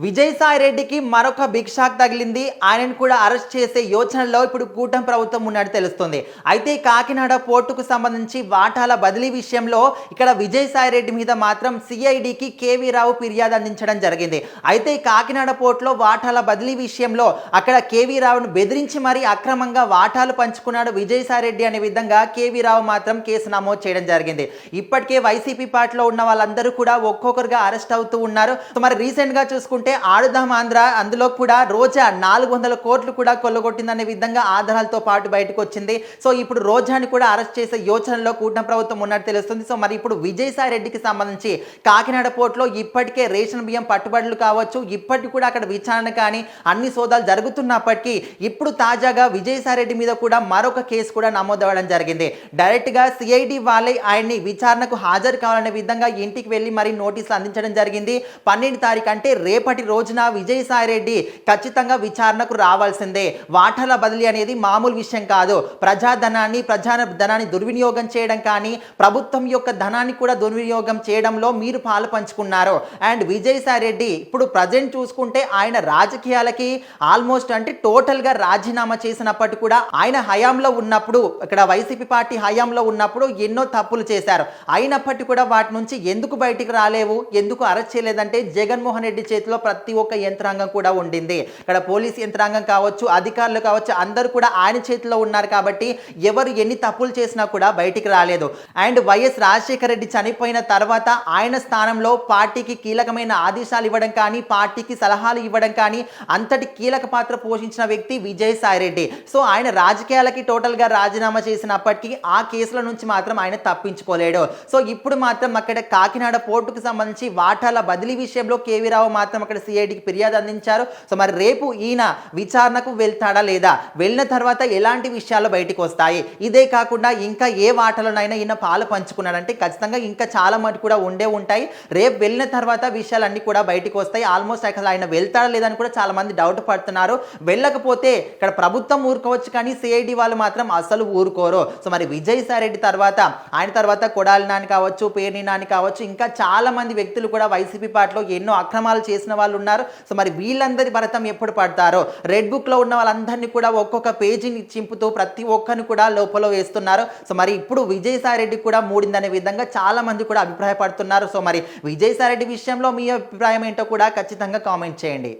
విజయసాయి రెడ్డికి మరొక big shock తగిలింది. ఆయనను కూడా అరెస్ట్ చేసే యోచనలో ఇప్పుడు కూటమి ప్రభుత్వం ఉన్నట్టు తెలుస్తుంది. అయితే కాకినాడ పోర్టుకు సంబంధించి వాటాల బదిలీ విషయంలో ఇక్కడ విజయసాయి రెడ్డి మీద మాత్రం సిఐడికి కేవీ రావు ఫిర్యాదు అందించడం జరిగింది. అయితే కాకినాడ పోర్టులో వాటాల బదిలీ విషయంలో అక్కడ కేవీ రావును బెదిరించి మరీ అక్రమంగా వాటాలు పంచుకున్నాడు విజయసాయి రెడ్డి అనే విధంగా కేవీ రావు మాత్రం కేసు నమోదు చేయడం జరిగింది. ఇప్పటికే వైసీపీ పార్టీలో ఉన్న వాళ్ళందరూ కూడా ఒక్కొక్కరుగా అరెస్ట్ అవుతూ ఉన్నారు. మరి రీసెంట్ గా చూసుకుంటే ఆడుదాం ఆంధ్ర అందులో కూడా రోజా 400 కోట్లు కూడా కొల్లగొట్టిందనే విధంగా ఆధారాలతో పాటు బయటకు వచ్చింది. సో ఇప్పుడు రోజాని కూడా అరెస్ట్ చేసే యోచనలో కూటమి ప్రభుత్వం ఉన్నట్టు తెలుస్తుంది. సో మరి ఇప్పుడు విజయసాయి రెడ్డికి సంబంధించి కాకినాడ పోర్టులో ఇప్పటికే రేషన్ బియ్యం పట్టుబడులు కావచ్చు, ఇప్పటికి కూడా అక్కడ విచారణ కానీ అన్ని సోదాలు జరుగుతున్నప్పటికీ ఇప్పుడు తాజాగా విజయసాయి రెడ్డి మీద కూడా మరొక కేసు కూడా నమోదవడం జరిగింది. డైరెక్ట్ గా సిఐడి వాళ్ళే ఆయన్ని విచారణకు హాజరు కావాలనే విధంగా ఇంటికి వెళ్ళి మరి నోటీసులు అందించడం జరిగింది. 12 తారీఖు అంటే రేపటి రోజున విజయసాయి రెడ్డి ఖచ్చితంగా విచారణకు రావాల్సిందే. వాటాల బదిలీ అనేది మామూలు విషయం కాదు. ప్రజాధనాన్ని దుర్వినియోగం చేయడం కానీ ప్రభుత్వం యొక్క ధనాన్ని కూడా దుర్వినియోగం చేయడంలో మీరు పాలు పంచుకున్నారు. అండ్ విజయసాయి రెడ్డి ఇప్పుడు ప్రజెంట్ చూసుకుంటే ఆయన రాజకీయాలకి ఆల్మోస్ట్ అంటే టోటల్ గా రాజీనామా చేసినప్పటికీ కూడా ఆయన హయాంలో ఉన్నప్పుడు ఇక్కడ వైసీపీ పార్టీ హయాంలో ఉన్నప్పుడు ఎన్నో తప్పులు చేశారు. అయినప్పటికీ కూడా వాటి నుంచి ఎందుకు బయటికి రాలేవు, ఎందుకు అరెస్ట్ చేయలేదంటే జగన్మోహన్ రెడ్డి చేతిలో ప్రతి ఒక్క యంత్రాంగం కూడా ఉండింది. ఇక్కడ పోలీస్ యంత్రాంగం కావచ్చు, అధికారులు కావచ్చు, అందరూ కూడా ఆయన చేతిలో ఉన్నారు కాబట్టి ఎవరు ఎన్ని తప్పులు చేసినా కూడా బయటికి రాలేదు. అండ్ వైఎస్ రాజశేఖర రెడ్డి చనిపోయిన తర్వాత ఆయన స్థానంలో పార్టీకి కీలకమైన ఆదేశాలు ఇవ్వడం కానీ, పార్టీకి సలహాలు ఇవ్వడం కానీ అంతటి కీలక పాత్ర పోషించిన వ్యక్తి విజయసాయి రెడ్డి. సో ఆయన రాజకీయాలకి టోటల్ గా రాజీనామా చేసినప్పటికీ ఆ కేసుల నుంచి మాత్రం ఆయన తప్పించుకోలేడు. సో ఇప్పుడు మాత్రం అక్కడ కాకినాడ పోర్టుకు సంబంధించి వాటాల బదిలీ విషయంలో కేవీ రావు మాత్రం అక్కడ సిఐడికి ఫిర్యాదు అందించారు. సో మరి రేపు ఈయన విచారణకు వెళ్తాడా లేదా, వెళ్ళిన తర్వాత ఎలాంటి విషయాలు బయటకు వస్తాయి, ఇదే కాకుండా ఇంకా ఏ వాటాలనైనా ఈయన పాలు పంచుకున్నాడంటే ఖచ్చితంగా ఇంకా చాలా మటు కూడా ఉంటాయి. రేపు వెళ్ళిన తర్వాత విషయాలన్నీ కూడా బయటకు వస్తాయి. ఆల్మోస్ట్ అసలు ఆయన వెళ్తాడా లేదని కూడా చాలా మంది డౌట్ పడుతున్నారు. వెళ్ళకపోతే ఇక్కడ ప్రభుత్వం ఊరుకోవచ్చు కానీ సిఐడి వాళ్ళు మాత్రం అసలు ఊరుకోరు. సో మరి విజయసాయి రెడ్డి తర్వాత ఆయన తర్వాత కొడాలి నాని కావచ్చు, పేర్ని నాని కావచ్చు, ఇంకా చాలా మంది వ్యక్తులు కూడా వైసీపీ పార్టీలో ఎన్నో అక్రమాలు చేసిన వాళ్ళు ఉన్నారు. సో మరి వీళ్ళందరి భరతం ఎప్పుడు పడతారో, రెడ్ బుక్ లో ఉన్న వాళ్ళందరినీ కూడా ఒక్కొక్క పేజీని చింపుతూ ప్రతి ఒక్కరిని కూడా లోపల వేస్తున్నారు. సో మరి ఇప్పుడు విజయసాయి రెడ్డి కూడా మూడిందనే విధంగా చాలా మంది కూడా అభిప్రాయపడుతున్నారు. సో మరి విజయసాయి రెడ్డి విషయంలో మీ అభిప్రాయం ఏంటో కూడా ఖచ్చితంగా కామెంట్ చేయండి.